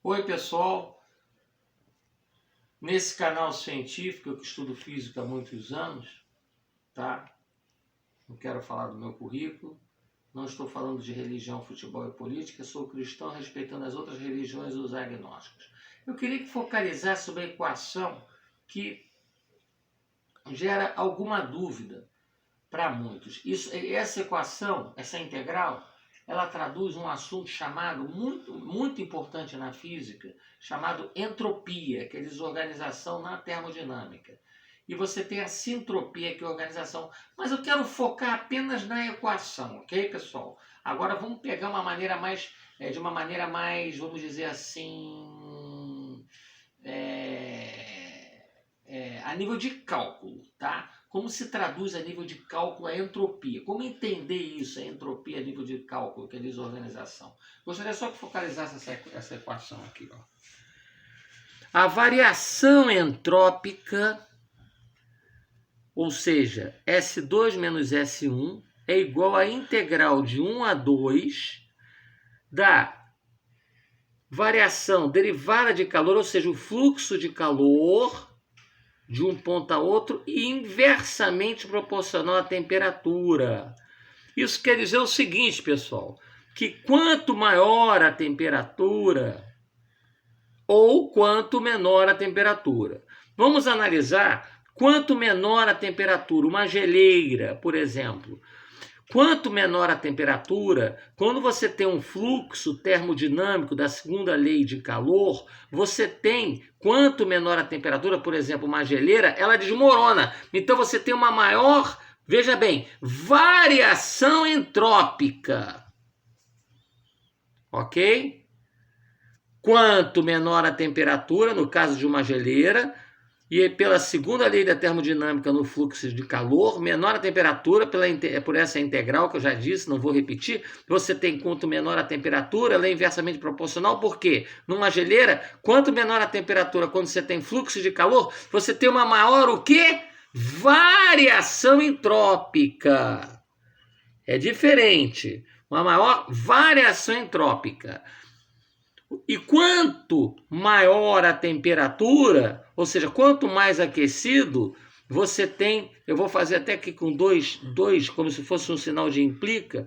Oi pessoal, nesse canal científico eu que estudo física há muitos anos, tá? Não quero falar do meu currículo, não estou falando de religião, futebol e política, sou cristão respeitando as outras religiões e os agnósticos. Eu queria que focalizasse sobre a equação que gera alguma dúvida para muitos. Essa equação, essa integral, ela traduz um assunto chamado, muito importante na física, chamado entropia, que é desorganização na termodinâmica. E você tem a sintropia, que é organização. Mas eu quero focar apenas na equação, ok, pessoal? Agora vamos pegar uma maneira mais, de uma maneira mais, vamos dizer assim, a nível de cálculo, tá? Como se traduz a nível de cálculo a entropia? Como entender isso, a entropia a nível de cálculo, que é desorganização? Gostaria só que focalizasse essa equação aqui, ó. A variação entrópica, ou seja, S2 menos S1, é igual à integral de 1 a 2 da variação derivada de calor, ou seja, o fluxo de calor de um ponto a outro e inversamente proporcional à temperatura. Isso quer dizer o seguinte, pessoal, que quanto maior a temperatura ou quanto menor a temperatura. Vamos analisar quanto menor a temperatura, uma geleira, por exemplo. Quanto menor a temperatura, quando você tem um fluxo termodinâmico da segunda lei de calor, você tem, quanto menor a temperatura, por exemplo, uma geleira, ela desmorona. Então você tem uma maior, veja bem, variação entrópica. Ok? Quanto menor a temperatura, no caso de uma geleira, e pela segunda lei da termodinâmica no fluxo de calor, menor a temperatura, por essa integral que eu já disse, não vou repetir, você tem quanto menor a temperatura, ela é inversamente proporcional, por quê? Numa geleira, quanto menor a temperatura, quando você tem fluxo de calor, você tem uma maior o quê? Variação entrópica. É diferente, uma maior variação entrópica. E quanto maior a temperatura, ou seja, quanto mais aquecido, você tem, eu vou fazer até aqui com dois, como se fosse um sinal de implica,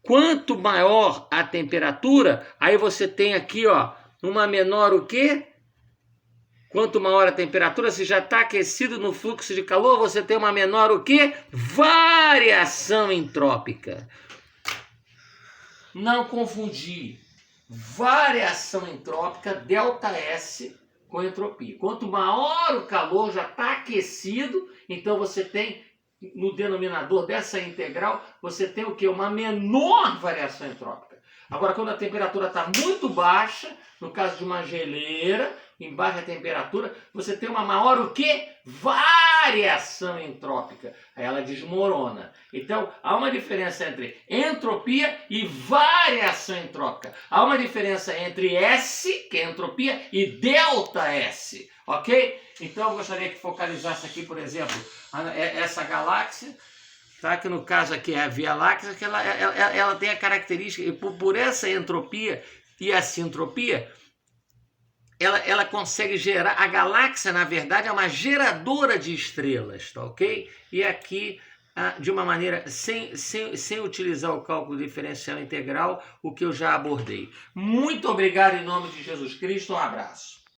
quanto maior a temperatura, aí você tem aqui, ó, uma menor o quê? Quanto maior a temperatura, se já está aquecido no fluxo de calor, você tem uma menor o quê? Variação entrópica. Não confundir variação entrópica, ΔS, com entropia. Quanto maior o calor, já está aquecido, então você tem, no denominador dessa integral, você tem o quê? Uma menor variação entrópica. Agora, quando a temperatura está muito baixa, no caso de uma geleira, em baixa temperatura, você tem uma maior o quê? Variação entrópica. Aí ela desmorona. Então, há uma diferença entre entropia e variação entrópica. Há uma diferença entre S, que é entropia, e ΔS. Ok? Então, eu gostaria que focalizasse aqui, por exemplo, essa galáxia, tá? Que no caso aqui é a Via Láctea, que ela tem a característica, e por essa entropia e a sintropia, ela consegue gerar, a galáxia na verdade é uma geradora de estrelas, tá ok? E aqui, de uma maneira, sem utilizar o cálculo diferencial integral, o que eu já abordei. Muito obrigado em nome de Jesus Cristo, um abraço.